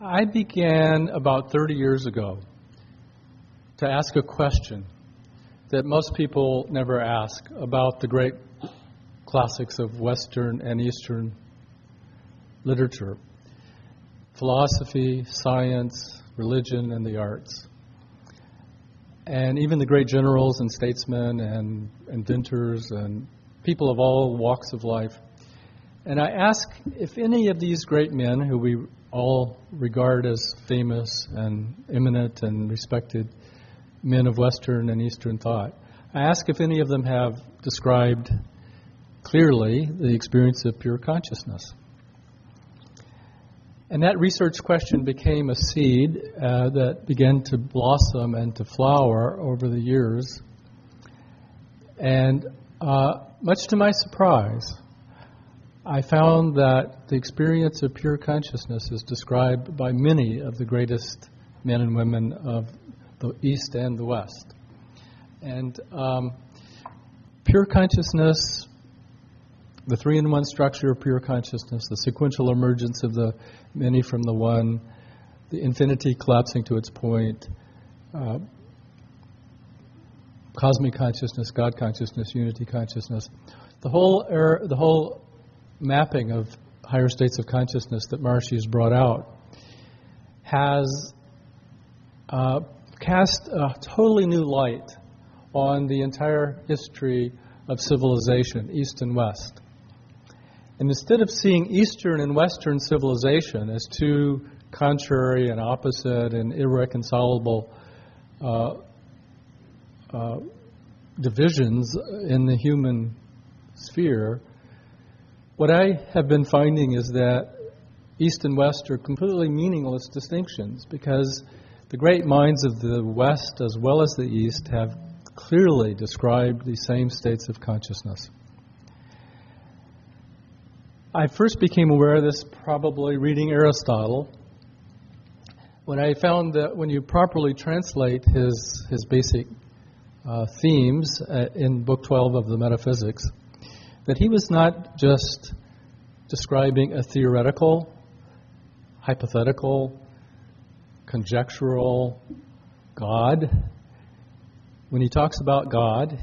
I began about 30 years ago to ask a question that most people never ask about the great classics of Western and Eastern literature: philosophy, science, religion, and the arts. And even the great generals and statesmen and inventors and people of all walks of life. And I ask if any of these great men, who we all regard as famous and eminent and respected men of Western and Eastern thought, I ask if any of them have described clearly the experience of pure consciousness. And that research question became a seed that began to blossom and to flower over the years. And much to my surprise, I found that the experience of pure consciousness is described by many of the greatest men and women of the East and the West. And pure consciousness, the three-in-one structure of pure consciousness, the sequential emergence of the many from the one, the infinity collapsing to its point, cosmic consciousness, God consciousness, unity consciousness, the whole mapping of higher states of consciousness that Maharishi has brought out has cast a totally new light on the entire history of civilization, East and West. And instead of seeing Eastern and Western civilization as two contrary and opposite and irreconcilable divisions in the human sphere, what I have been finding is that East and West are completely meaningless distinctions, because the great minds of the West as well as the East have clearly described the same states of consciousness. I first became aware of this probably reading Aristotle, when I found that when you properly translate his basic themes in Book 12 of the Metaphysics, that he was not just describing a theoretical, hypothetical, conjectural God. When he talks about God,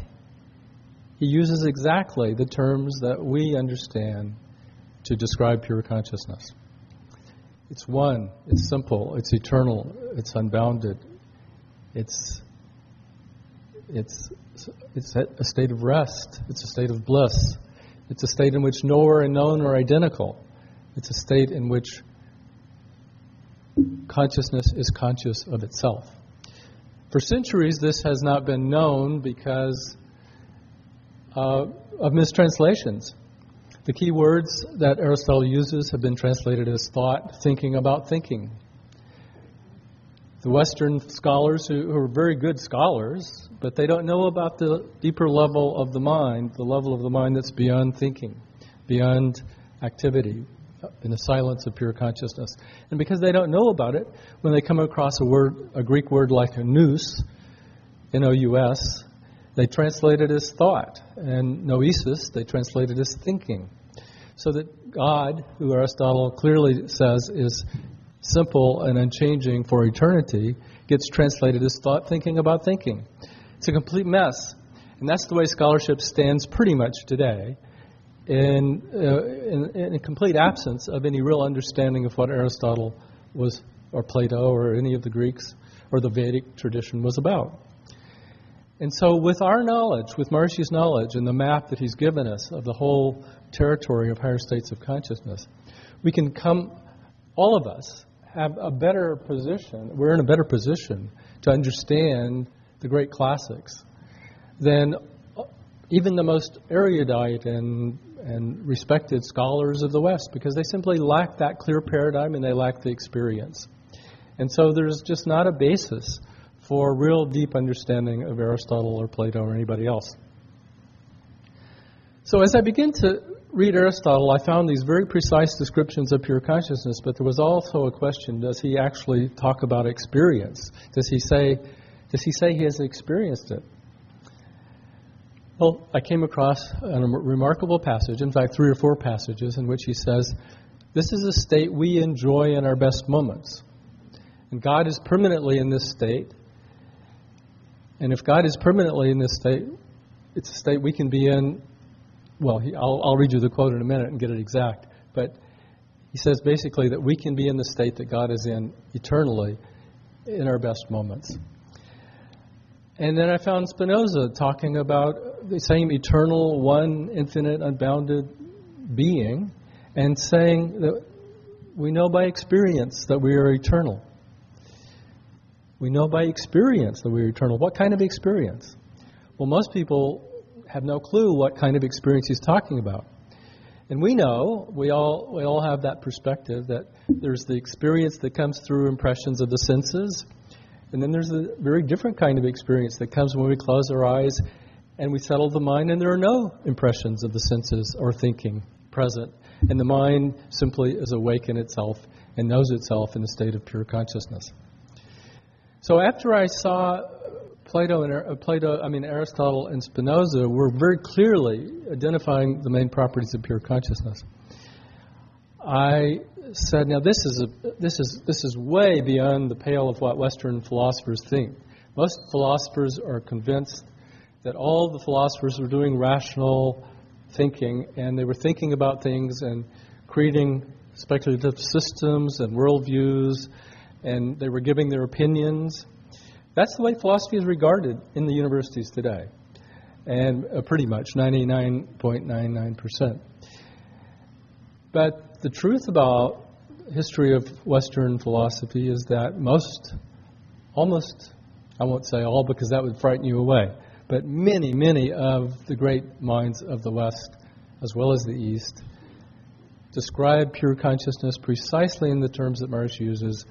he uses exactly the terms that we understand to describe pure consciousness. It's one, it's simple, it's eternal, it's unbounded, it's a state of rest, it's a state of bliss, it's a state in which knower and known are identical, it's a state in which consciousness is conscious of itself. For centuries, this has not been known because of mistranslations. The key words that Aristotle uses have been translated as thought, thinking about thinking. The Western scholars, who are very good scholars, but they don't know about the deeper level of the mind, the level of the mind that's beyond thinking, beyond activity, in the silence of pure consciousness. And because they don't know about it, when they come across a Greek word like nous, N-O-U-S, they translate it as thought. And noesis, they translate it as thinking. So that God, who Aristotle clearly says is simple and unchanging for eternity, gets translated as thought, thinking about thinking. It's a complete mess. And that's the way scholarship stands pretty much today, in a complete absence of any real understanding of what Aristotle was, or Plato, or any of the Greeks, or the Vedic tradition was about. And so with our knowledge, with Maharishi's knowledge and the map that he's given us of the whole territory of higher states of consciousness, we can all of us have a better position, we're in a better position to understand the great classics than even the most erudite and respected scholars of the West, because they simply lack that clear paradigm and they lack the experience. And so there's just not a basis for real deep understanding of Aristotle or Plato or anybody else. So as I begin to read Aristotle, I found these very precise descriptions of pure consciousness, but there was also a question: does he actually talk about experience? Does he say he has experienced it? Well, I came across a remarkable passage, in fact 3 or 4 passages, in which he says, this is a state we enjoy in our best moments. And God is permanently in this state. And if God is permanently in this state, it's a state we can be in. Well, I'll read you the quote in a minute and get it exact. But he says basically that we can be in the state that God is in eternally in our best moments. And then I found Spinoza talking about the same eternal, one, infinite, unbounded being, and saying that we know by experience that we are eternal. We know by experience that we are eternal. What kind of experience? Well, most people have no clue what kind of experience he's talking about. And we know, we all have that perspective that there's the experience that comes through impressions of the senses, and then there's a very different kind of experience that comes when we close our eyes and we settle the mind and there are no impressions of the senses or thinking present. And the mind simply is awake in itself and knows itself in a state of pure consciousness. So after I saw Aristotle and Spinoza were very clearly identifying the main properties of pure consciousness, I said, now this is way beyond the pale of what Western philosophers think. Most philosophers are convinced that all the philosophers were doing rational thinking, and they were thinking about things and creating speculative systems and worldviews, and they were giving their opinions. That's the way philosophy is regarded in the universities today, and pretty much 99.99%. But the truth about history of Western philosophy is that almost, I won't say all because that would frighten you away, but many of the great minds of the West, as well as the East, describe pure consciousness precisely in the terms that Maharishi uses,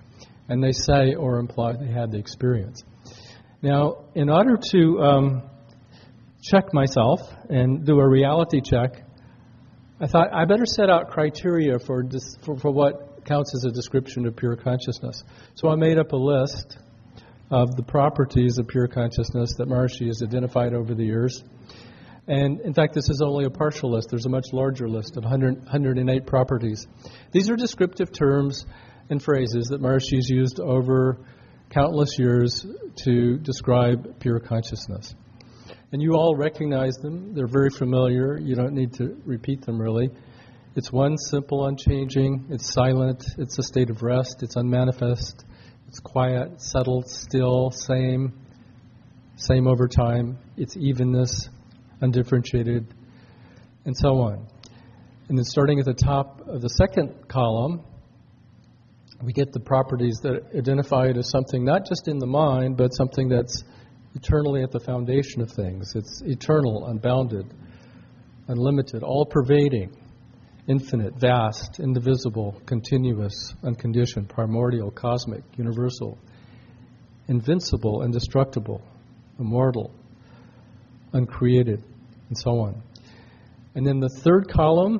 and they say or imply they had the experience. Now, in order to check myself and do a reality check, I thought I better set out criteria for what counts as a description of pure consciousness. So I made up a list of the properties of pure consciousness that Maharishi has identified over the years. And in fact, this is only a partial list. There's a much larger list of 108 properties. These are descriptive terms and phrases that Maharishi has used over countless years to describe pure consciousness. And you all recognize them. They're very familiar. You don't need to repeat them really. It's one, simple, unchanging. It's silent. It's a state of rest. It's unmanifest. It's quiet, settled, still, same over time. It's evenness, undifferentiated, and so on. And then starting at the top of the second column, we get the properties that identify it as something not just in the mind, but something that's eternally at the foundation of things. It's eternal, unbounded, unlimited, all-pervading, infinite, vast, indivisible, continuous, unconditioned, primordial, cosmic, universal, invincible, indestructible, immortal, uncreated, and so on. And then the third column,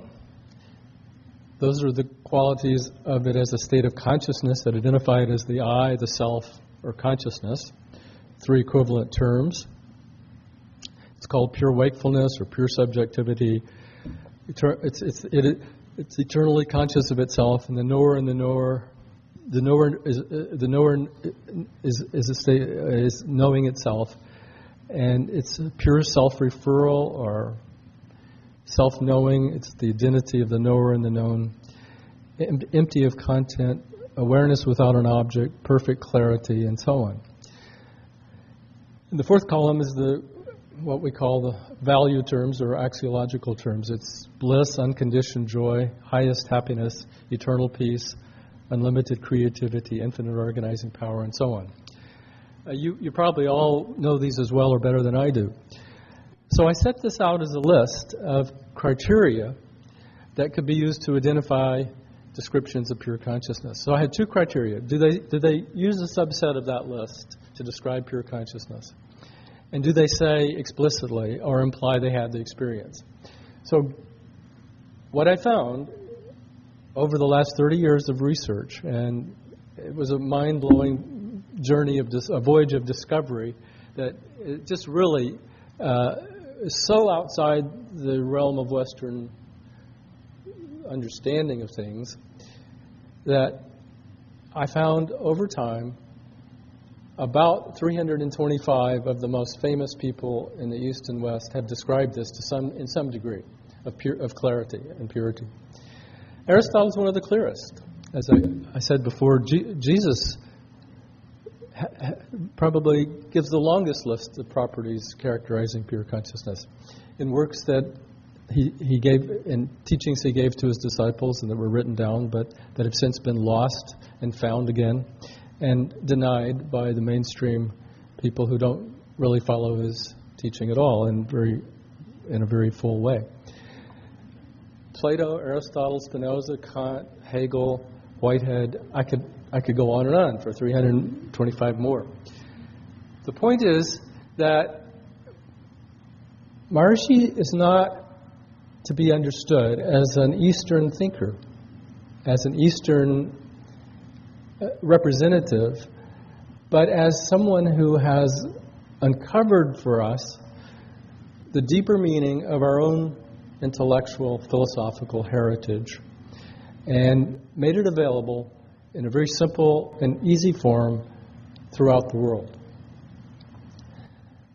those are the qualities of it as a state of consciousness that identify it as the I, the self, or consciousness. Three equivalent terms. It's called pure wakefulness or pure subjectivity. It's eternally conscious of itself, and the knower is knowing itself, and it's a pure self-referral or self-knowing. It's the identity of the knower and the known, empty of content, awareness without an object, perfect clarity, and so on. And the fourth column is what we call the value terms or axiological terms. It's bliss, unconditioned joy, highest happiness, eternal peace, unlimited creativity, infinite organizing power, and so on. You probably all know these as well or better than I do. So I set this out as a list of criteria that could be used to identify descriptions of pure consciousness. So I had two criteria. Do they use a subset of that list to describe pure consciousness? And do they say explicitly or imply they had the experience? So what I found over the last 30 years of research, and it was a mind-blowing journey of a voyage of discovery that it just really is so outside the realm of Western understanding of things that I found over time about 325 of the most famous people in the East and West have described this in some degree of clarity and purity. Aristotle is one of the clearest. As I said before, Jesus probably gives the longest list of properties characterizing pure consciousness in works that he gave, in teachings he gave to his disciples and that were written down, but that have since been lost and found again and denied by the mainstream people who don't really follow his teaching at all in a very full way. Plato, Aristotle, Spinoza, Kant, Hegel, Whitehead, I could go on and on for 325 more. The point is that Maharishi is not to be understood as an Eastern thinker, as an Eastern representative, but as someone who has uncovered for us the deeper meaning of our own intellectual, philosophical heritage and made it available in a very simple and easy form throughout the world.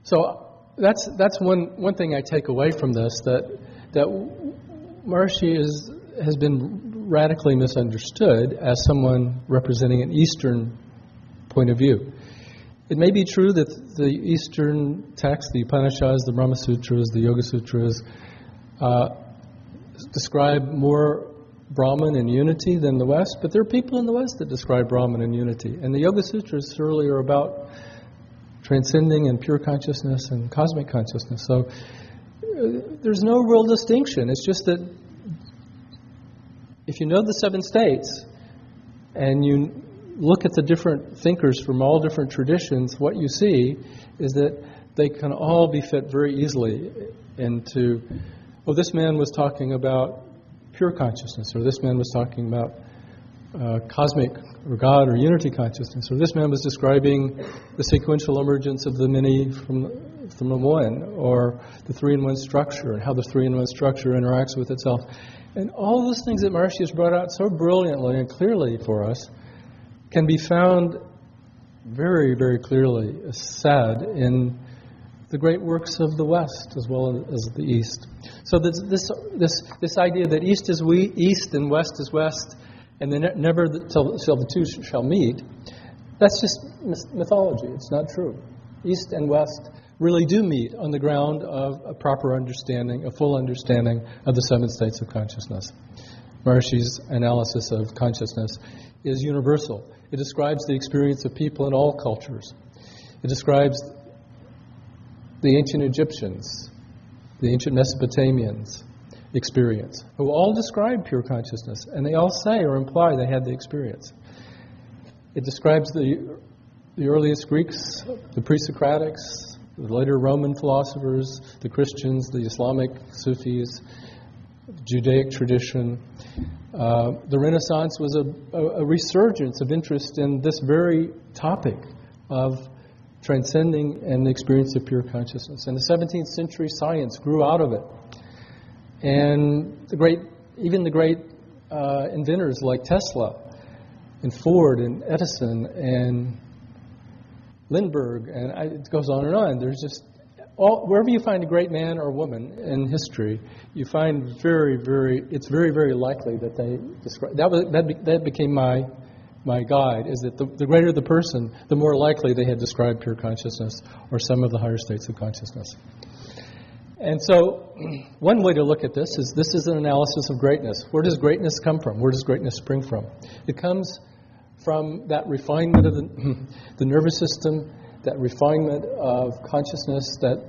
So that's one thing I take away from this, that Maharishi has been radically misunderstood as someone representing an Eastern point of view. It may be true that the Eastern texts, the Upanishads, the Brahma Sutras, the Yoga Sutras, describe more Brahman and unity than the West, but there are people in the West that describe Brahman and unity. And the Yoga Sutras surely are about transcending and pure consciousness and cosmic consciousness. So there's no real distinction. It's just that if you know the seven states and you look at the different thinkers from all different traditions, what you see is that they can all be fit very easily into, oh, this man was talking about pure consciousness, or this man was talking about cosmic or God or unity consciousness, or this man was describing the sequential emergence of the many from the one, or the three-in-one structure, and how the three-in-one structure interacts with itself. And all those things that Maharishi has brought out so brilliantly and clearly for us can be found very, very clearly said in the great works of the West as well as the East. So this idea that East is East and West is West, and then never till the two shall meet, that's just mythology. It's not true. East and West really do meet on the ground of a proper understanding, a full understanding of the seven states of consciousness. Maharishi's analysis of consciousness is universal. It describes the experience of people in all cultures. It describes the ancient Egyptians, the ancient Mesopotamians' experience, who all describe pure consciousness, and they all say or imply they had the experience. It describes the earliest Greeks, the pre-Socratics, the later Roman philosophers, the Christians, the Islamic Sufis, the Judaic tradition. The Renaissance was a resurgence of interest in this very topic of transcending and the experience of pure consciousness. And the 17th century science grew out of it. And the great inventors like Tesla and Ford and Edison and Lindbergh, and it goes on and on. There's just wherever you find a great man or woman in history, you find it's very, very likely that they describe. That became my guide, is that the greater the person, the more likely they had described pure consciousness or some of the higher states of consciousness. And so one way to look at this is an analysis of greatness. Where does greatness come from? Where does greatness spring from? It comes from that refinement of the nervous system, that refinement of consciousness that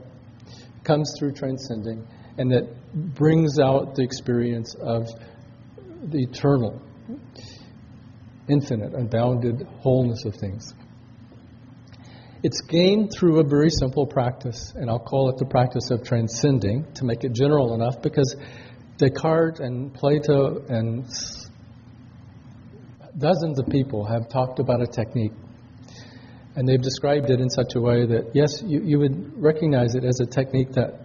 comes through transcending and that brings out the experience of the eternal, infinite, unbounded wholeness of things. It's gained through a very simple practice, and I'll call it the practice of transcending to make it general enough, because Descartes and Plato and dozens of people have talked about a technique, and they've described it in such a way that, yes, you would recognize it as a technique that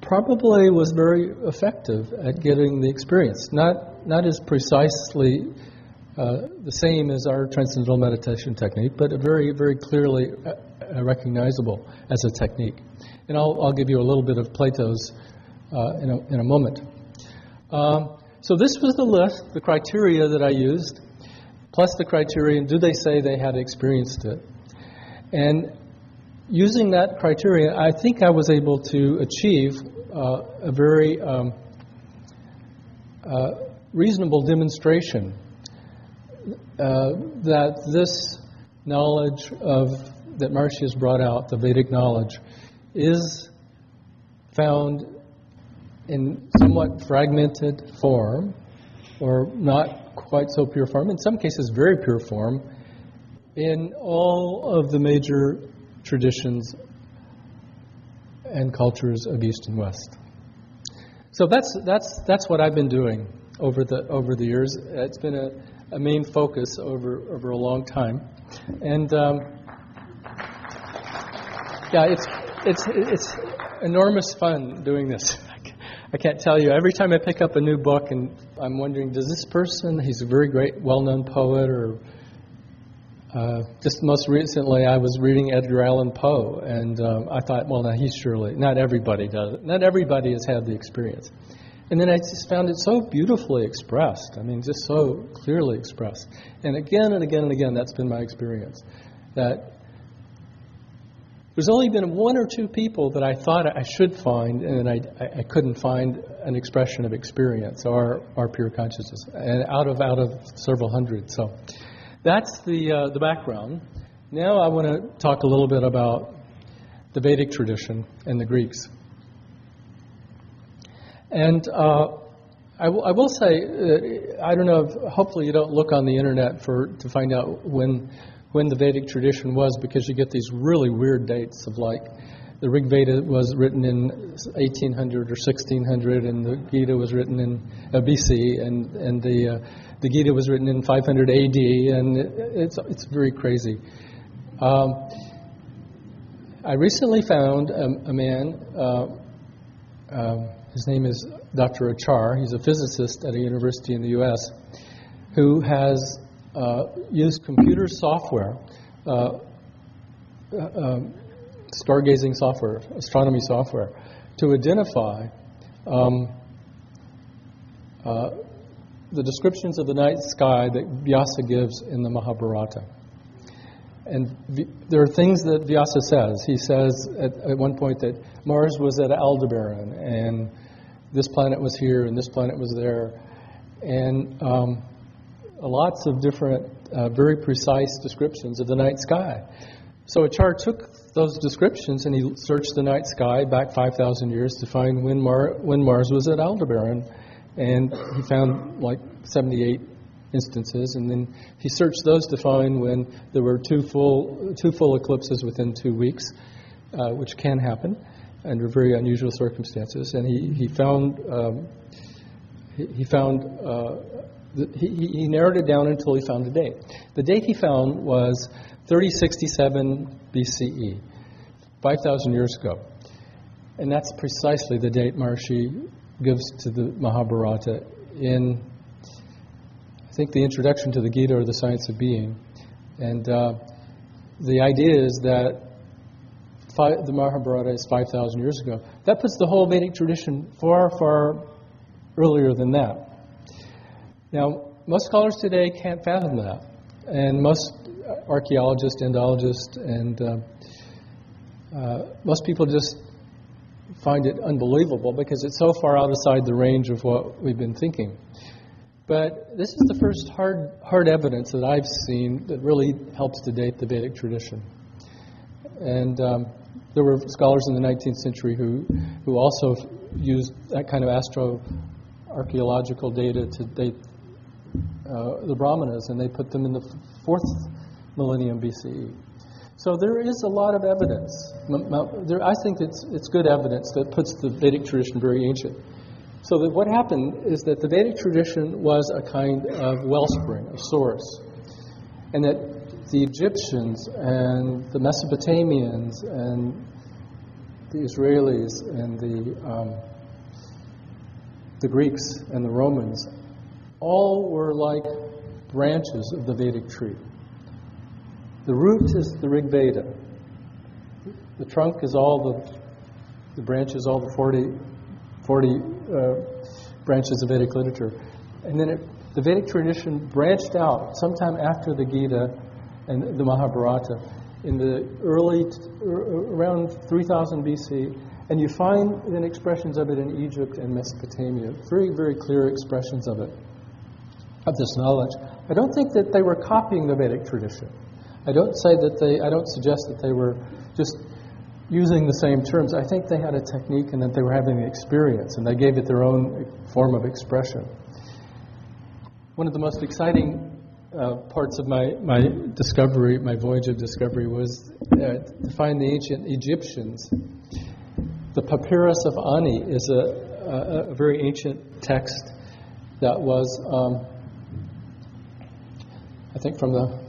probably was very effective at getting the experience. Not as precisely the same as our transcendental meditation technique, but very, very clearly recognizable as a technique. And I'll give you a little bit of Plato's in a moment. So this was the list, the criteria that I used, plus the criterion, do they say they had experienced it? And using that criteria, I think I was able to achieve a very reasonable demonstration that this knowledge that Maharishi has brought out, the Vedic knowledge, is found in somewhat fragmented form, or not quite so pure form, in some cases very pure form, in all of the major traditions and cultures of East and West. So that's what I've been doing over the years. It's been a main focus over a long time, and it's enormous fun doing this. I can't tell you. Every time I pick up a new book, and I'm wondering, does this person? He's a very great, well-known poet, or just most recently, I was reading Edgar Allan Poe, and I thought, well, now not everybody does it. Not everybody has had the experience. And then I just found it so beautifully expressed. I mean, just so clearly expressed. And again and again and again, that's been my experience. That there's only been one or two people that I thought I should find, and I couldn't find an expression of experience, or pure consciousness, and out of several hundred. So that's the background. Now I want to talk a little bit about the Vedic tradition and the Greeks. And I will say, I don't know, hopefully you don't look on the internet to find out when the Vedic tradition was, because you get these really weird dates of, like, the Rig Veda was written in 1800 or 1600, and the Gita was written in BC, and the Gita was written in 500 AD, and it's very crazy. I recently found a man, his name is Dr. Achar, he's a physicist at a university in the U.S., who has used computer software, stargazing software, astronomy software, to identify the descriptions of the night sky that Vyasa gives in the Mahabharata. And there are things that Vyasa says. He says at one point that Mars was at Aldebaran, and this planet was here, and this planet was there, and lots of different, very precise descriptions of the night sky. So Achar took those descriptions and he searched the night sky back 5,000 years to find when Mars was at Aldebaran, and he found like 78 instances, and then he searched those to find when there were two full eclipses within 2 weeks, which can happen under very unusual circumstances, and he narrowed it down until he found a date. The date he found was 3067 BCE, 5,000 years ago. And that's precisely the date Maharishi gives to the Mahabharata in, I think, the introduction to the Gita, or the Science of Being. And the idea is that the Mahabharata is 5,000 years ago. That puts the whole Vedic tradition far, far earlier than that. Now, most scholars today can't fathom that, and most archaeologists, Indologists, and most people just find it unbelievable because it's so far outside the range of what we've been thinking. But this is the first hard evidence that I've seen that really helps to date the Vedic tradition. And there were scholars in the 19th century who also used that kind of astro-archaeological data to date the Brahmanas, and they put them in the 4th millennium BCE. So there is a lot of evidence. I think it's good evidence that puts the Vedic tradition very ancient. So that what happened is that the Vedic tradition was a kind of wellspring, a source, and that the Egyptians and the Mesopotamians and the Israelis and the Greeks and the Romans all were like branches of the Vedic tree. The root is the Rig Veda. The trunk is all the branches, all the 40 branches of Vedic literature. And then the Vedic tradition branched out sometime after the Gita and the Mahabharata in the around 3000 BC. And you find then expressions of it in Egypt and Mesopotamia. Very, very clear expressions of it, of this knowledge. I don't think that they were copying the Vedic tradition. I don't suggest that they were just using the same terms. I think they had a technique and that they were having an experience, and they gave it their own form of expression. One of the most exciting parts of my discovery, my voyage of discovery, was to find the ancient Egyptians. The Papyrus of Ani is a very ancient text that was, I think, from the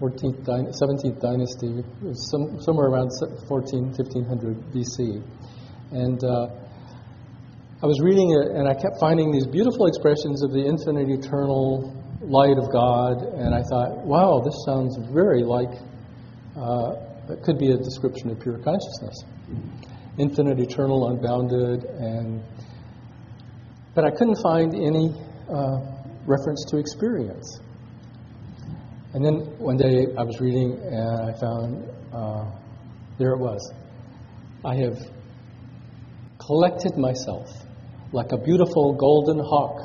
17th dynasty. It was somewhere around 1500 BC. And I was reading it, and I kept finding these beautiful expressions of the infinite, eternal light of God, and I thought, wow, this sounds very like, it could be a description of pure consciousness. Infinite, eternal, unbounded, but I couldn't find any reference to experience. And then one day I was reading, and I found, there it was. I have collected myself like a beautiful golden hawk.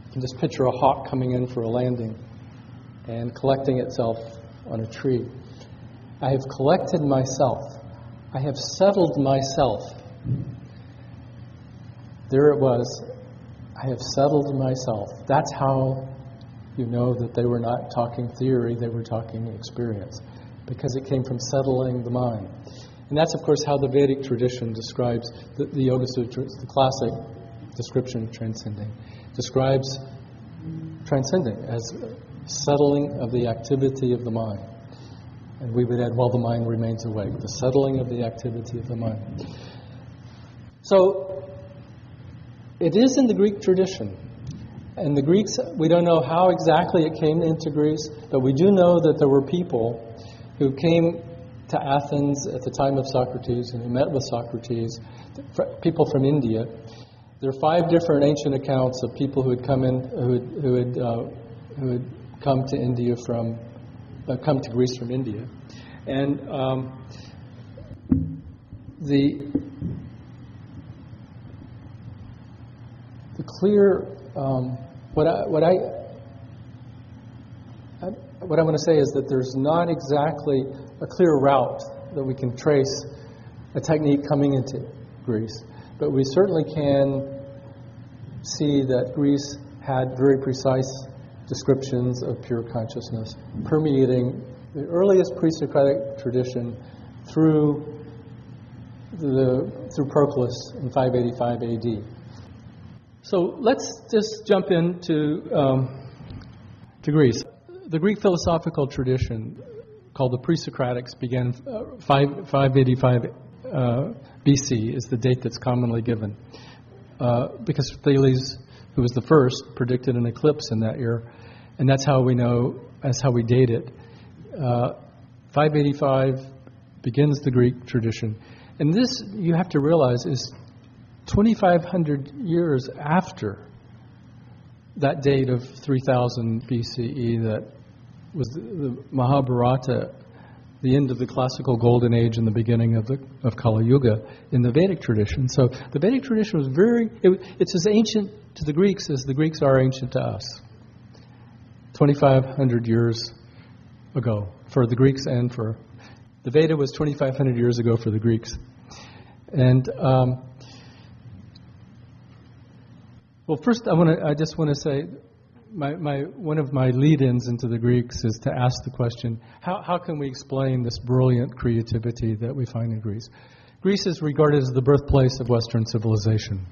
You can just picture a hawk coming in for a landing and collecting itself on a tree. I have collected myself. I have settled myself. There it was. I have settled myself. That's how you know that they were not talking theory, they were talking experience, because it came from settling the mind. And that's, of course, how the Vedic tradition describes the Yoga Sutras, the classic description of transcending, describes transcending as settling of the activity of the mind. And we would add, while the mind remains awake, the settling of the activity of the mind. So, it is in the Greek tradition. And the Greeks, we don't know how exactly it came into Greece, but we do know that there were people who came to Athens at the time of Socrates and who met with Socrates, people from India. There are 5 different ancient accounts of people who had come in, who had come to India come to Greece from India, and the clear what I want to say is that there's not exactly a clear route that we can trace a technique coming into Greece, but we certainly can see that Greece had very precise descriptions of pure consciousness permeating the earliest pre-Socratic tradition through Proclus in 585 AD. So let's just jump into to Greece. The Greek philosophical tradition, called the pre-Socratics, began 585 BC is the date that's commonly given, because Thales, who was the first, predicted an eclipse in that year, and that's how we know, that's how we date it. 585 begins the Greek tradition, and this, you have to realize, is 2,500 years after that date of 3000 BCE that was the Mahabharata, the end of the classical golden age and the beginning of Kali Yuga in the Vedic tradition. So the Vedic tradition was it's as ancient to the Greeks as the Greeks are ancient to us. 2,500 years ago for the Greeks, and for the Veda was 2,500 years ago for the Greeks. And well, first I just want to say, one of my lead-ins into the Greeks is to ask the question: how can we explain this brilliant creativity that we find in Greece? Greece is regarded as the birthplace of Western civilization.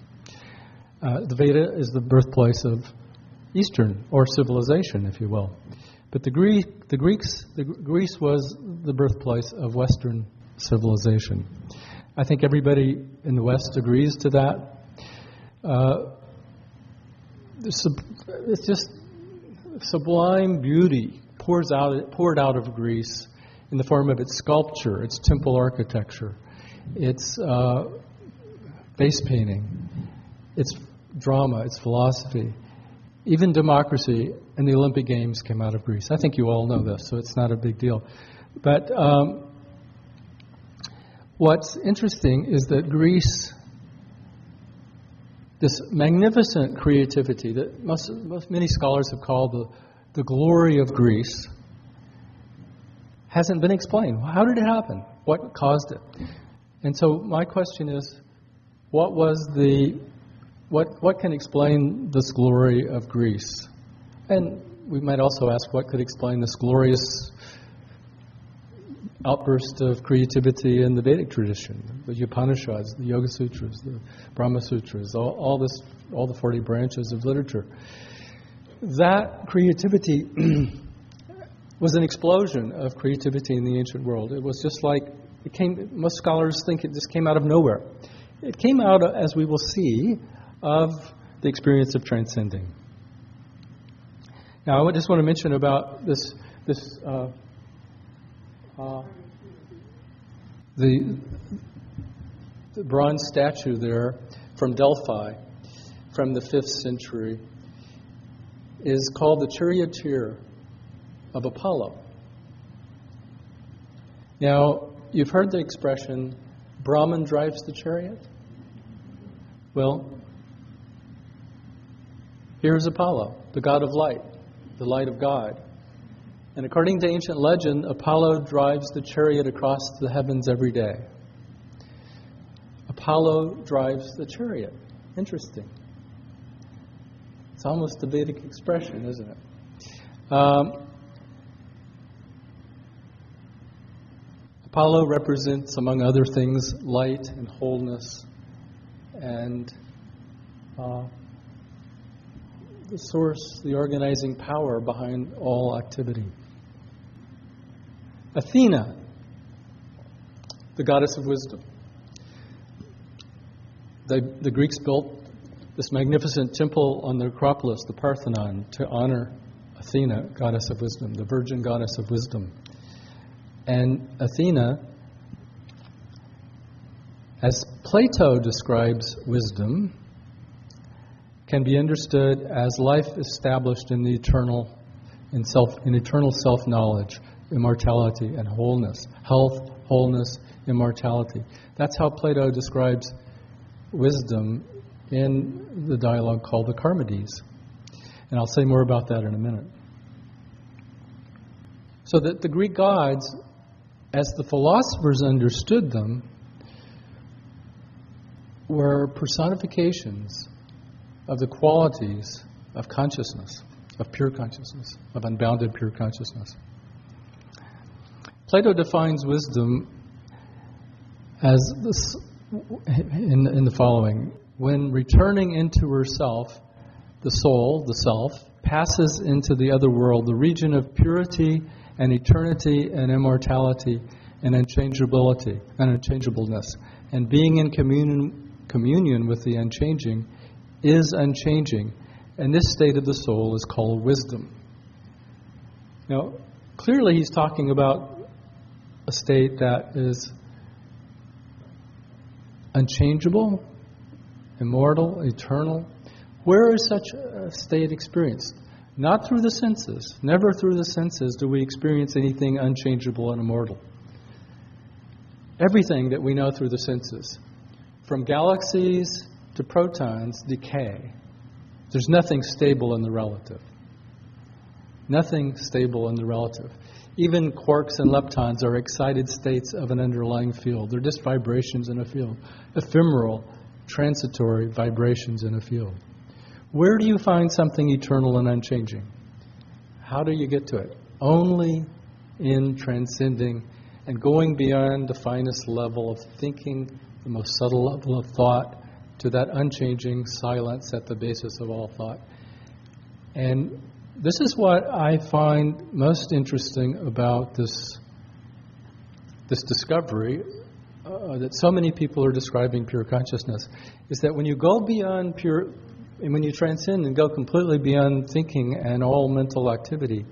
The Veda is the birthplace of Eastern, or civilization, if you will. But Greece was the birthplace of Western civilization. I think everybody in the West agrees to that. It's just sublime beauty poured out of Greece in the form of its sculpture, its temple architecture, its face painting, its drama, its philosophy. Even democracy and the Olympic Games came out of Greece. I think you all know this, so it's not a big deal. But what's interesting is that Greece, this magnificent creativity that many scholars have called the glory of Greece, hasn't been explained. How did it happen? What caused it? And so my question is, what can explain this glory of Greece? And we might also ask, what could explain this glorious outburst of creativity in the Vedic tradition, the Upanishads, the Yoga Sutras, the Brahma Sutras, all the 40 branches of literature. That creativity was an explosion of creativity in the ancient world. It was just like, most scholars think it just came out of nowhere. It came out, as we will see, of the experience of transcending. Now, I just want to mention about the bronze statue there from Delphi, from the 5th century, is called the charioteer of Apollo. Now, you've heard the expression, Brahman drives the chariot? Well, here's Apollo, the god of light, the light of God. And according to ancient legend, Apollo drives the chariot across the heavens every day. Apollo drives the chariot. Interesting. It's almost a Vedic expression, isn't it? Apollo represents, among other things, light and wholeness and the source, the organizing power behind all activity. Athena, the goddess of wisdom. The Greeks built this magnificent temple on the Acropolis, the Parthenon, to honor Athena, goddess of wisdom, the virgin goddess of wisdom. And Athena, as Plato describes wisdom, can be understood as life established in the eternal, in eternal self-knowledge, immortality, and wholeness. Health, wholeness, immortality. That's how Plato describes wisdom in the dialogue called the Charmides. And I'll say more about that in a minute. So that the Greek gods, as the philosophers understood them, were personifications of the qualities of consciousness, of pure consciousness, of unbounded pure consciousness. Plato defines wisdom as this, in the following: when returning into herself, the soul, the self, passes into the other world, the region of purity and eternity and immortality and unchangeableness, and being in communion with the unchanging is unchanging, and this state of the soul is called wisdom. Now, clearly he's talking about a state that is unchangeable, immortal, eternal. Where is such a state experienced? Not through the senses. Never through the senses do we experience anything unchangeable and immortal. Everything that we know through the senses, from galaxies to protons, decay. There's nothing stable in the relative. Nothing stable in the relative. Even quarks and leptons are excited states of an underlying field. They're just vibrations in a field. Ephemeral, transitory vibrations in a field. Where do you find something eternal and unchanging? How do you get to it? Only in transcending and going beyond the finest level of thinking, the most subtle level of thought, to that unchanging silence at the basis of all thought. And this is what I find most interesting about this discovery that so many people are describing pure consciousness, is that when you go beyond And when you transcend and go completely beyond thinking and all mental activity,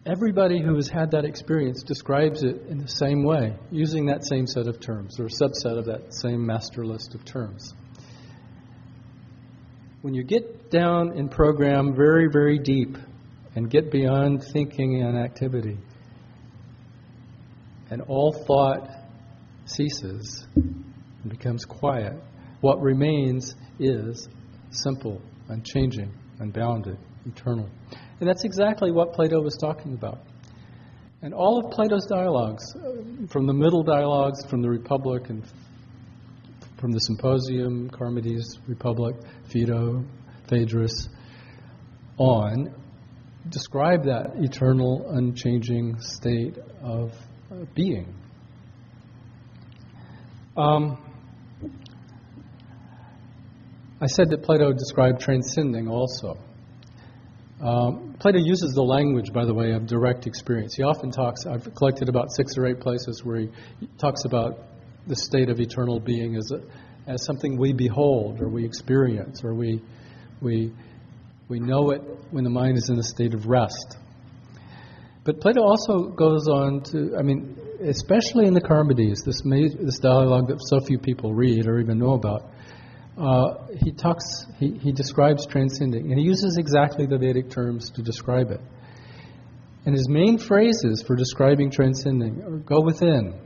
everybody who has had that experience describes it in the same way, using that same set of terms, or a subset of that same master list of terms. When you get down in program very, very deep and get beyond thinking and activity, and all thought ceases and becomes quiet, what remains is simple, unchanging, unbounded, eternal. And that's exactly what Plato was talking about. And all of Plato's dialogues, from the middle dialogues, from the Republic, and from the Symposium, Charmides, Republic, Phaedo, Phaedrus, on, describe that eternal, unchanging state of being. I said that Plato described transcending also. Plato uses the language, by the way, of direct experience. He often talks, I've collected about 6 or 8 places where he talks about the state of eternal being as something we behold or we experience or we know it when the mind is in a state of rest. But Plato also goes on to, especially in the Charmides, this dialogue that so few people read or even know about, he describes transcending, and he uses exactly the Vedic terms to describe it. And his main phrases for describing transcending are go within.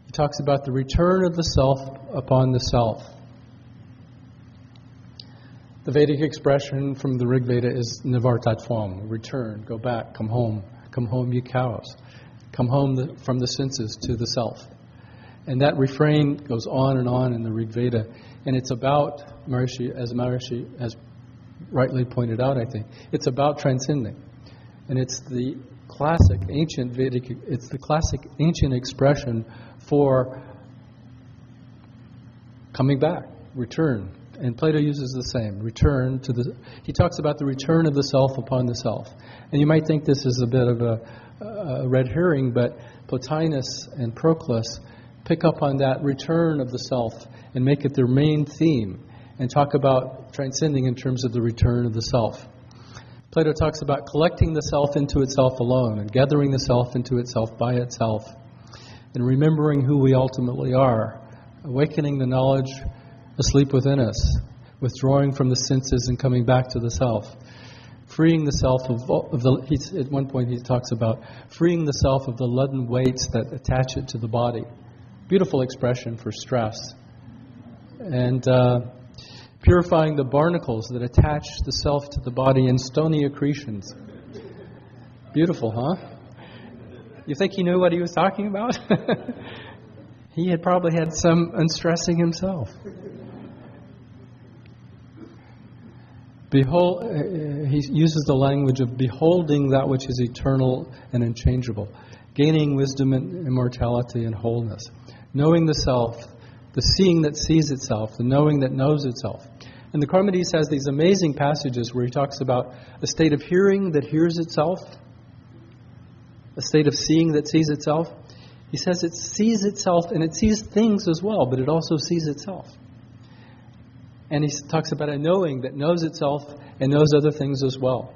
He talks about the return of the self upon the self. The Vedic expression from the Rig Veda is nivartatvam, return, go back, come home, ye cows, come home from the senses to the self. And that refrain goes on in the Rig Veda. And it's about, Maharishi has rightly pointed out, I think, it's about transcending. And it's the classic ancient Vedic, it's the classic ancient expression for coming back, return. And Plato uses the same, return to the, he talks about the return of the self upon the self. And you might think this is a bit of a red herring, but Plotinus and Proclus pick up on that return of the self and make it their main theme and talk about transcending in terms of the return of the self. Plato talks about collecting the self into itself alone and gathering the self into itself by itself and remembering who we ultimately are, awakening the knowledge asleep within us, withdrawing from the senses and coming back to the self, freeing the self at one point he talks about freeing the self of the leaden weights that attach it to the body. Beautiful expression for stress. And purifying the barnacles that attach the self to the body in stony accretions. Beautiful, huh? You think he knew what he was talking about? He had probably had some unstressing himself. Behold, he uses the language of beholding that which is eternal and unchangeable, gaining wisdom and immortality and wholeness, knowing the self, the seeing that sees itself, the knowing that knows itself. And the Charmides has these amazing passages where he talks about a state of hearing that hears itself, a state of seeing that sees itself. He says it sees itself and it sees things as well, but it also sees itself. And he talks about a knowing that knows itself and knows other things as well.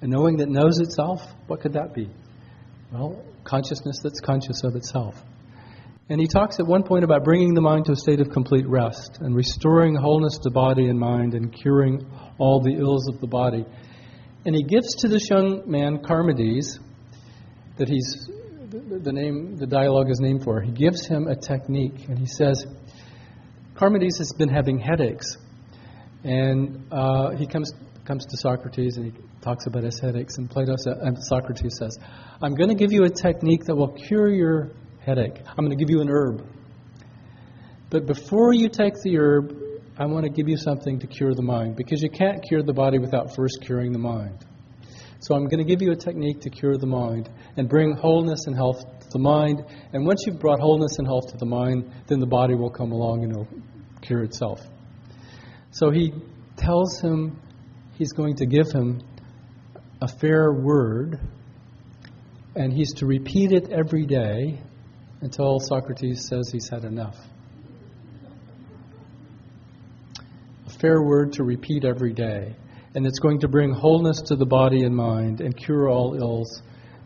A knowing that knows itself, what could that be? Well, consciousness that's conscious of itself. And he talks at one point about bringing the mind to a state of complete rest and restoring wholeness to body and mind and curing all the ills of the body. And he gives to this young man, Charmides, that the dialogue is named for. He gives him a technique, and he says, Charmides has been having headaches, and he comes to Socrates and he talks about his headaches. And Socrates says, "I'm going to give you a technique that will cure your headache. I'm going to give you an herb, but before you take the herb, I want to give you something to cure the mind, because you can't cure the body without first curing the mind. So I'm going to give you a technique to cure the mind and bring wholeness and health to the mind. And once you've brought wholeness and health to the mind, then the body will come along and it'll cure itself." So he tells him he's going to give him a fair word, and he's to repeat it every day until Socrates says he's had enough. fair word to repeat every day. And it's going to bring wholeness to the body and mind and cure all ills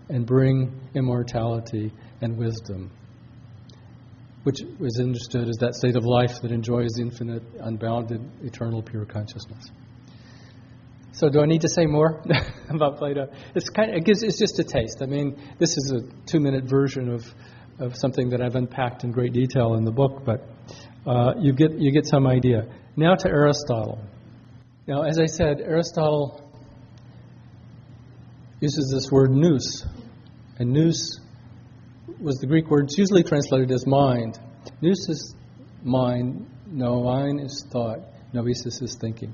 and bring immortality and wisdom, which is understood as that state of life that enjoys infinite, unbounded, eternal, pure consciousness. So do I need to say more about Plato? It's just a taste. I mean, this is a 2-minute version of something that I've unpacked in great detail in the book, but you get some idea. Now to Aristotle. Now, as I said, Aristotle uses this word nous, and nous was the Greek word. It's usually translated as mind. Nous is mind, noein is thought, noesis is thinking.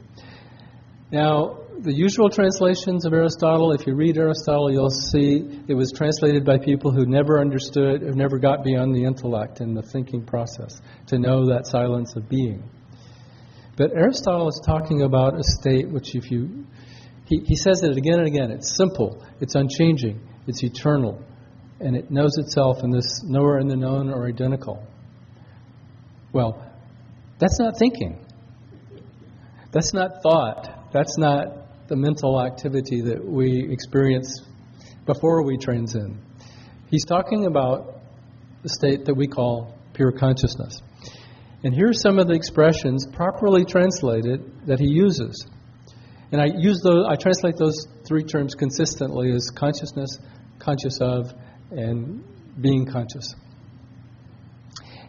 Now, the usual translations of Aristotle, if you read Aristotle, you'll see it was translated by people who never understood, or never got beyond the intellect and the thinking process to know that silence of being. But Aristotle is talking about a state which he says it again and again, it's simple, it's unchanging, it's eternal, and it knows itself in this knower and the known are identical. Well, that's not thinking. That's not thought. That's not the mental activity that we experience before we transcend. He's talking about the state that we call pure consciousness. And here's some of the expressions properly translated that he uses. And I translate those 3 terms consistently as consciousness, conscious of, and being conscious.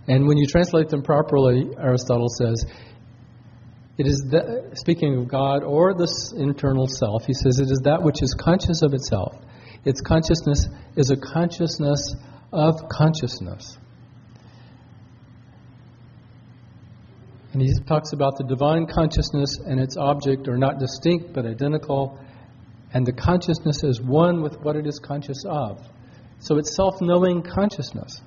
And when you translate them properly, Aristotle says, it is speaking of God or this internal self, he says it is that which is conscious of itself. Its consciousness is a consciousness of consciousness. And he talks about the divine consciousness and its object are not distinct but identical, and the consciousness is one with what it is conscious of. So it's self-knowing consciousness.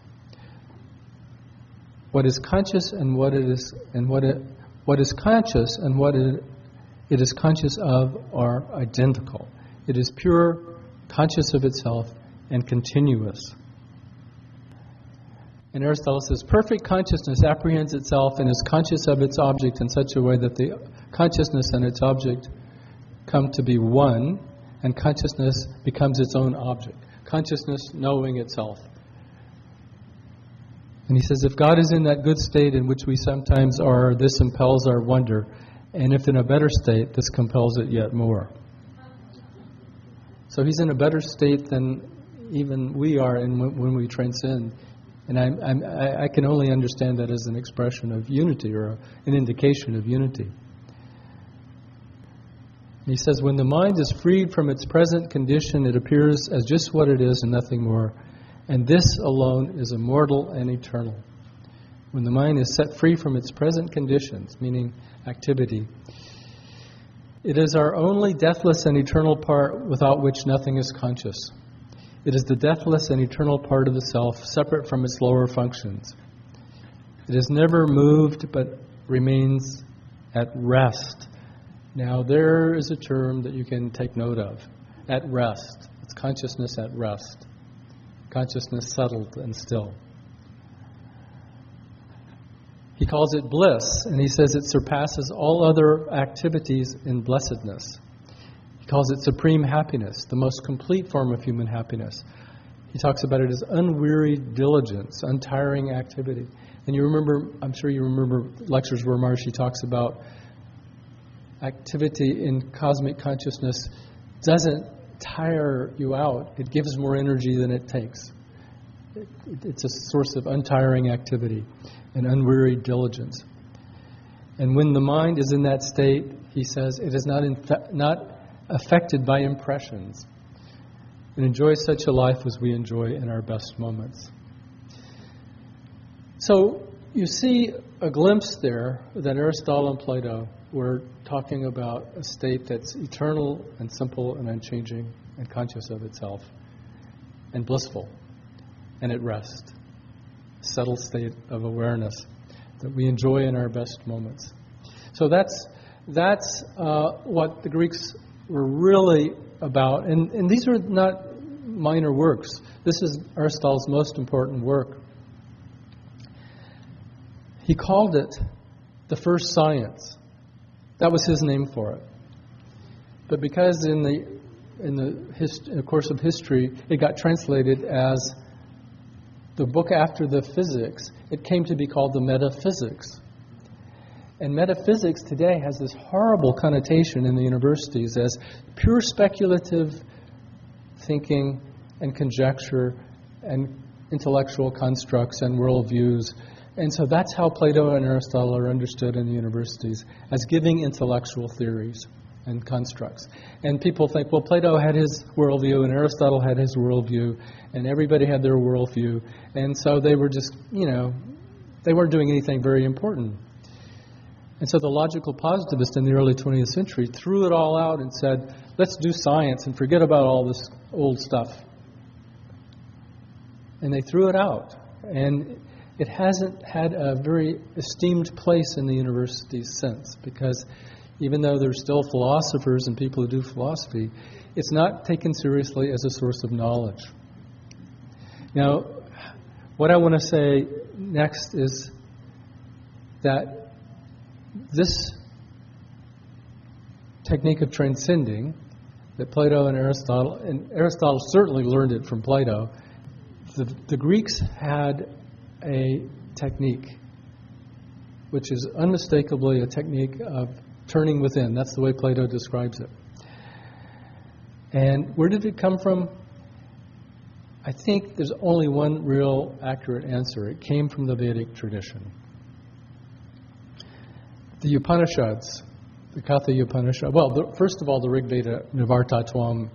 What is conscious and what it is, and what is conscious and what it is conscious of are identical. It is pure, conscious of itself, and continuous. And Aristotle says, perfect consciousness apprehends itself and is conscious of its object in such a way that the consciousness and its object come to be one, and consciousness becomes its own object. Consciousness knowing itself. And he says, if God is in that good state in which we sometimes are, this impels our wonder. And if in a better state, this compels it yet more. So he's in a better state than even we are when we transcend. And I can only understand that as an expression of unity or an indication of unity. He says, when the mind is freed from its present condition, it appears as just what it is and nothing more. And this alone is immortal and eternal. When the mind is set free from its present conditions, meaning activity, it is our only deathless and eternal part without which nothing is conscious. It is the deathless and eternal part of the self, separate from its lower functions. It is never moved but remains at rest. Now there is a term that you can take note of. At rest. It's consciousness at rest. Consciousness settled and still. He calls it bliss, and he says it surpasses all other activities in blessedness. He calls it supreme happiness, the most complete form of human happiness. He talks about it as unwearied diligence, untiring activity. And you remember, I'm sure you remember lectures where Maharishi talks about activity in cosmic consciousness doesn't tire you out. It gives more energy than it takes. It's a source of untiring activity and unwearied diligence. And when the mind is in that state, he says, it is not affected by impressions. It enjoys such a life as we enjoy in our best moments. So you see a glimpse there that Aristotle and Plato were talking about a state that's eternal and simple and unchanging and conscious of itself and blissful and at rest. A settled state of awareness that we enjoy in our best moments. So that's what the Greeks were really about. And these are not minor works. This is Aristotle's most important work. He called it the first science. That was his name for it. But because in the course of history, it got translated as the book after the physics, it came to be called the metaphysics. And metaphysics today has this horrible connotation in the universities as pure speculative thinking and conjecture and intellectual constructs and worldviews. And so that's how Plato and Aristotle are understood in the universities, as giving intellectual theories and constructs. And people think, well, Plato had his worldview and Aristotle had his worldview, and everybody had their worldview. And so they were just, they weren't doing anything very important. And so the logical positivists in the early 20th century threw it all out and said, let's do science and forget about all this old stuff. And they threw it out. And it hasn't had a very esteemed place in the universities since, because even though there's still philosophers and people who do philosophy, it's not taken seriously as a source of knowledge. Now, what I want to say next is that this technique of transcending that Plato and Aristotle certainly learned it from Plato. The Greeks had a technique which is unmistakably a technique of turning within. That's the way Plato describes it. And where did it come from? I think there's only one real accurate answer. It came from the Vedic tradition. The Upanishads, the Katha Upanishad. Well, first of all, the Rig Veda, Nivartatvam,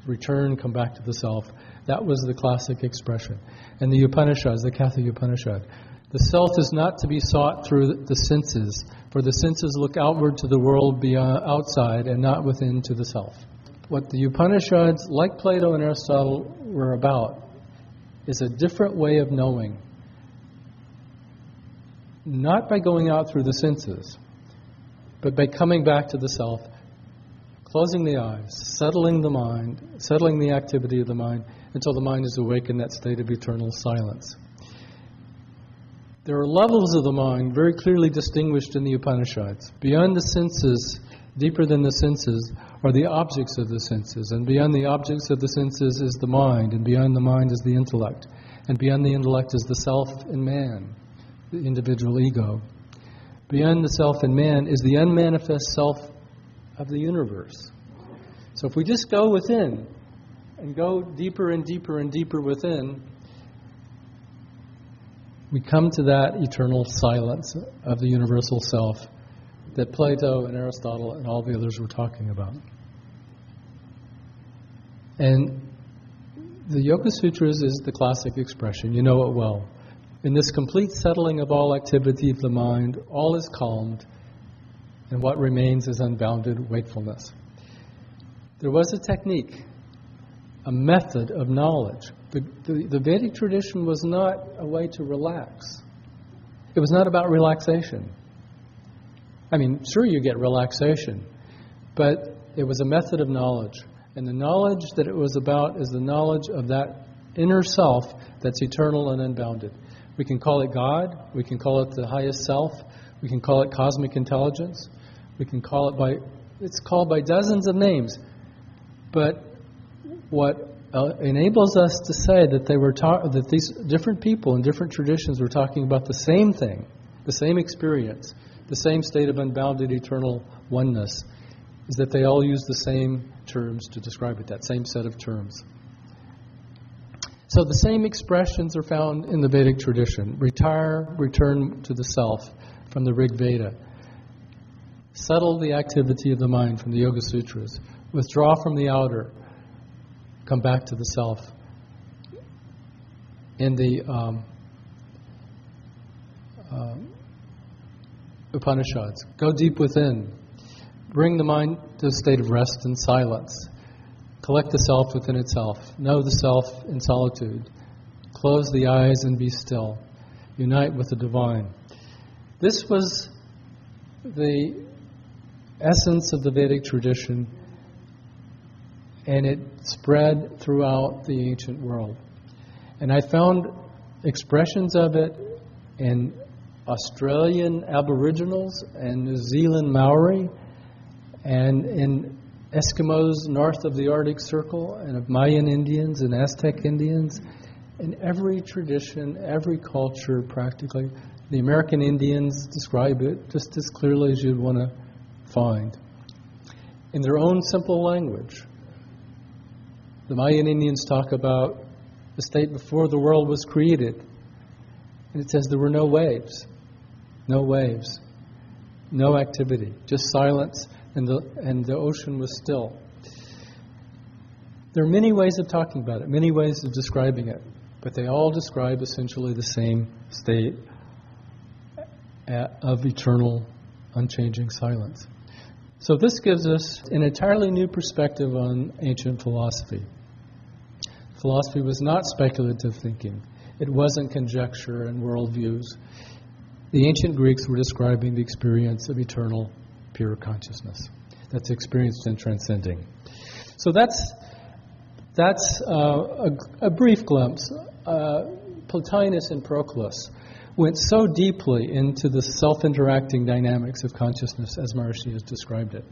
return, come back to the self. That was the classic expression. And the Upanishads, the Katha Upanishad. The self is not to be sought through the senses, for the senses look outward to the world beyond, outside, and not within to the self. What the Upanishads, like Plato and Aristotle, were about is a different way of knowing. Not by going out through the senses, but by coming back to the self, closing the eyes, settling the mind, settling the activity of the mind until the mind is awake in that state of eternal silence. There are levels of the mind very clearly distinguished in the Upanishads. Beyond the senses, deeper than the senses, are the objects of the senses. And beyond the objects of the senses is the mind. And beyond the mind is the intellect. And beyond the intellect is the self in man, the individual ego. Beyond the self in man is the unmanifest self of the universe. So if we just go within and go deeper and deeper and deeper within, we come to that eternal silence of the universal self that Plato and Aristotle and all the others were talking about. And the Yoga Sutras is the classic expression. You know it well. In this complete settling of all activity of the mind, all is calmed, and what remains is unbounded wakefulness. There was a technique, a method of knowledge. The Vedic tradition was not a way to relax. It was not about relaxation. I mean, sure, you get relaxation, but it was a method of knowledge. And the knowledge that it was about is the knowledge of that inner self that's eternal and unbounded. We can call it God. We can call it the highest self. We can call it cosmic intelligence. We can call it it's called by dozens of names. But what enables us to say that that these different people in different traditions were talking about the same thing, the same experience, the same state of unbounded eternal oneness, is that they all use the same terms to describe it, that same set of terms. So the same expressions are found in the Vedic tradition. Retire, return to the self from the Rig Veda. Settle the activity of the mind from the Yoga Sutras. Withdraw from the outer. Come back to the self. In the Upanishads, go deep within. Bring the mind to a state of rest and silence. Collect the self within itself. Know the self in solitude. Close the eyes and be still. Unite with the divine. This was the essence of the Vedic tradition, and it spread throughout the ancient world. And I found expressions of it in Australian Aboriginals and New Zealand Maori and in Eskimos north of the Arctic Circle, and of Mayan Indians and Aztec Indians. In every tradition, every culture practically, the American Indians describe it just as clearly as you'd want to find. In their own simple language, the Mayan Indians talk about the state before the world was created. And it says there were no waves, no activity, just silence, and the ocean was still. There are many ways of talking about it, many ways of describing it, but they all describe essentially the same state of eternal, unchanging silence. So this gives us an entirely new perspective on ancient philosophy. Philosophy was not speculative thinking. It wasn't conjecture and worldviews. The ancient Greeks were describing the experience of eternal, pure consciousness that's experienced in transcending. So that's a brief glimpse. Plotinus and Proclus went so deeply into the self-interacting dynamics of consciousness as Maharishi has described it.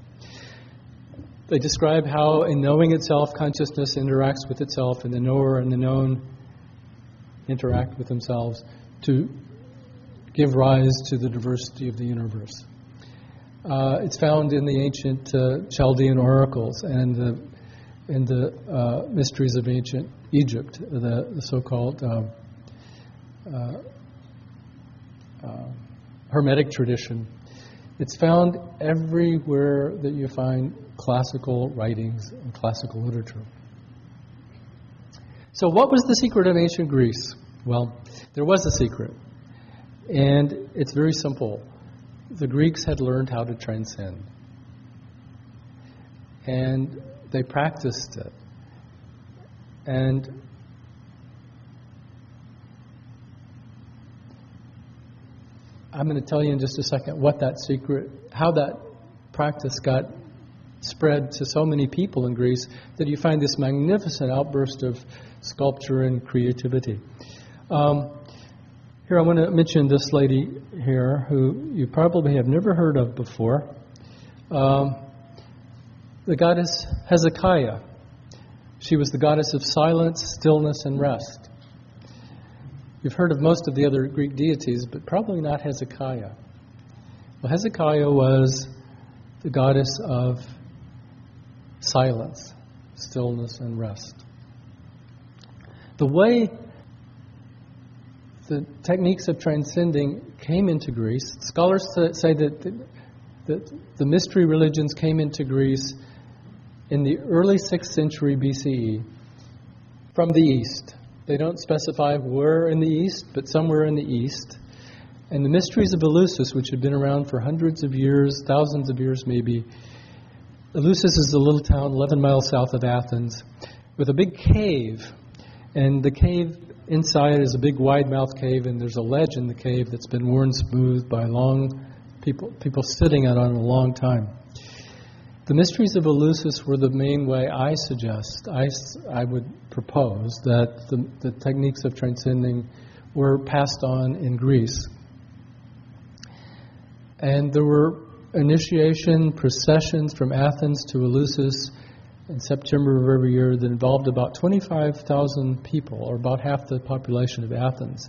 They describe how in knowing itself, consciousness interacts with itself, and the knower and the known interact with themselves to give rise to the diversity of the universe. It's found in the ancient Chaldean oracles and the mysteries of ancient Egypt, the so-called Hermetic tradition. It's found everywhere that you find classical writings and classical literature. So what was the secret of ancient Greece? Well, there was a secret. And it's very simple. The Greeks had learned how to transcend. And they practiced it. And I'm going to tell you in just a second what that secret, how that practice got spread to so many people in Greece that you find this magnificent outburst of sculpture and creativity. Here I want to mention this lady here who you probably have never heard of before. The goddess Hezekiah. She was the goddess of silence, stillness, and rest. You've heard of most of the other Greek deities, but probably not Hezekiah. Well, Hezekiah was the goddess of silence, stillness, and rest. The way the techniques of transcending came into Greece, scholars say that the mystery religions came into Greece in the early 6th century BCE from the East. They don't specify where in the East, but somewhere in the East. And the mysteries of Eleusis, which had been around for hundreds of years, thousands of years maybe. Eleusys is a little town 11 miles south of Athens with a big cave. And the cave inside is a big wide-mouthed cave, and there's a ledge in the cave that's been worn smooth by people sitting on it a long time. The mysteries of Eleusis were the main way I suggest, I would propose that the techniques of transcending were passed on in Greece. And there were initiation processions from Athens to Eleusis in September of every year that involved about 25,000 people, or about half the population of Athens.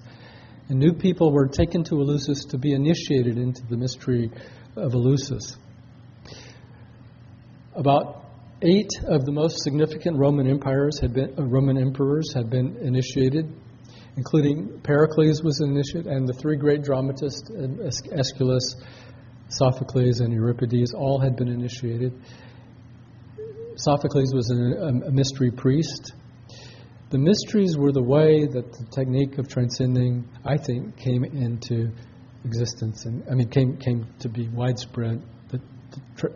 And new people were taken to Eleusis to be initiated into the mystery of Eleusis. About 8 of the most significant Roman emperors had been initiated, including Pericles was initiated, and the 3 great dramatists, Aeschylus, Sophocles, and Euripides, all had been initiated. Sophocles was a mystery priest. The mysteries were the way that the technique of transcending, I think, came into existence, and came to be widespread.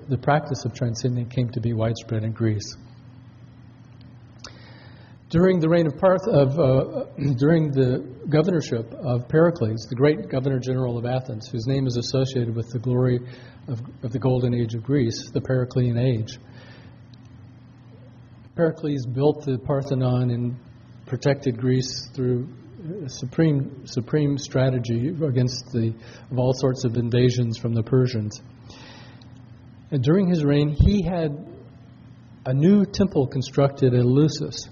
The practice of transcending came to be widespread in Greece. During the reign of during the governorship of Pericles, the great governor general of Athens, whose name is associated with the glory of the golden age of Greece, the Periclean Age. Pericles built the Parthenon and protected Greece through a supreme strategy against all sorts of invasions from the Persians. And during his reign, he had a new temple constructed at Eleusis.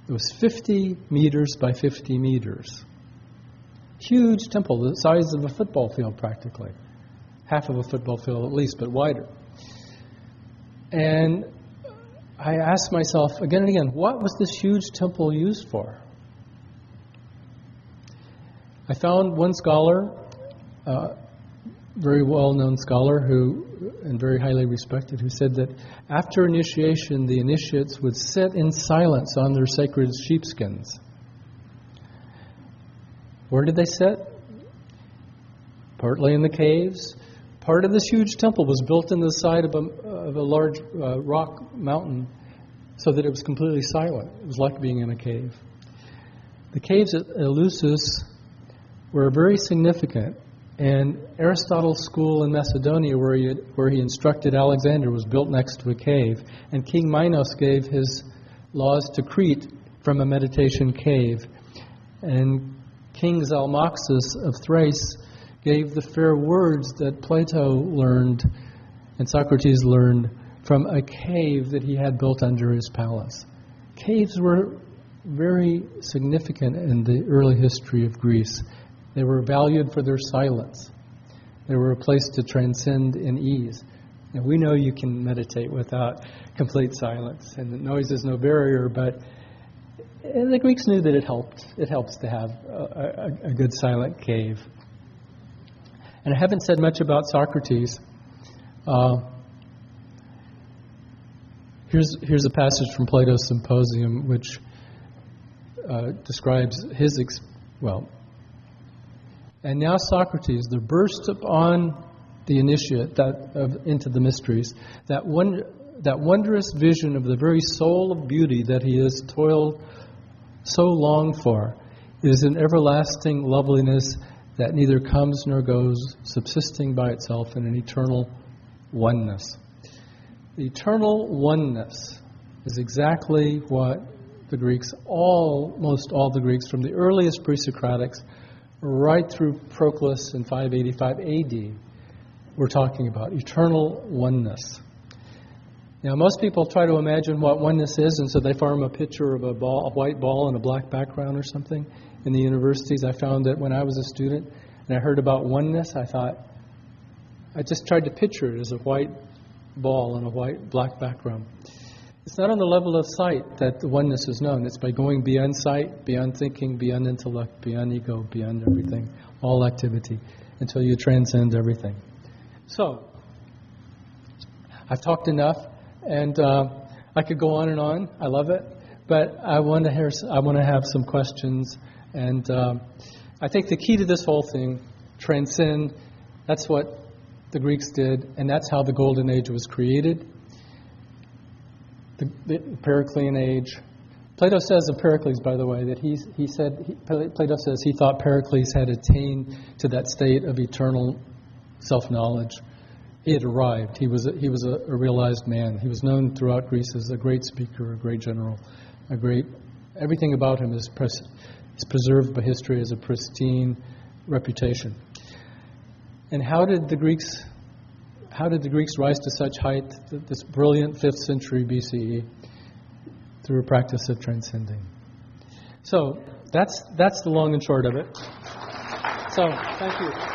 It was 50 meters by 50 meters. Huge temple, the size of a football field practically. Half of a football field at least, but wider. And I asked myself again and again, what was this huge temple used for? I found one scholar, very well-known scholar and very highly respected, who said that after initiation, the initiates would sit in silence on their sacred sheepskins. Where did they sit? Partly in the caves. Part of this huge temple was built in the side of a large rock mountain so that it was completely silent. It was like being in a cave. The caves at Eleusis were very significant. And Aristotle's school in Macedonia, where he instructed Alexander, was built next to a cave. And King Minos gave his laws to Crete from a meditation cave. And King Zalmoxis of Thrace gave the fair words that Plato learned and Socrates learned from a cave that he had built under his palace. Caves were very significant in the early history of Greece. They were valued for their silence. They were a place to transcend in ease. And we know you can meditate without complete silence, and that noise is no barrier, but the Greeks knew that it helped. It helps to have a good silent cave. And I haven't said much about Socrates. Here's a passage from Plato's Symposium which describes his and now Socrates, there burst upon the initiate into the mysteries that wondrous vision of the very soul of beauty that he has toiled so long for. It is an everlasting loveliness that neither comes nor goes, subsisting by itself in an eternal oneness. The eternal oneness is exactly what the Greeks, almost all the Greeks, from the earliest pre-Socratics right through Proclus in 585 AD, we're talking about eternal oneness. Now, most people try to imagine what oneness is, and so they form a picture of a white ball on a black background or something. In the universities, I found that when I was a student and I heard about oneness, I just tried to picture it as a white ball on a black background. It's not on the level of sight that the oneness is known. It's by going beyond sight, beyond thinking, beyond intellect, beyond ego, beyond everything, all activity, until you transcend everything. So, I've talked enough, and I could go on and on. I love it, but I want to have some questions, and I think the key to this whole thing, transcend. That's what the Greeks did, and that's how the Golden Age was created. The Periclean Age. Plato says of Pericles, by the way, that Plato says he thought Pericles had attained to that state of eternal self-knowledge. He had arrived. He was a realized man. He was known throughout Greece as a great speaker, a great general, everything about him is preserved by history as a pristine reputation. And how did the Greeks rise to such height, this brilliant 5th century BCE, through a practice of transcending? So that's the long and short of it. So, thank you.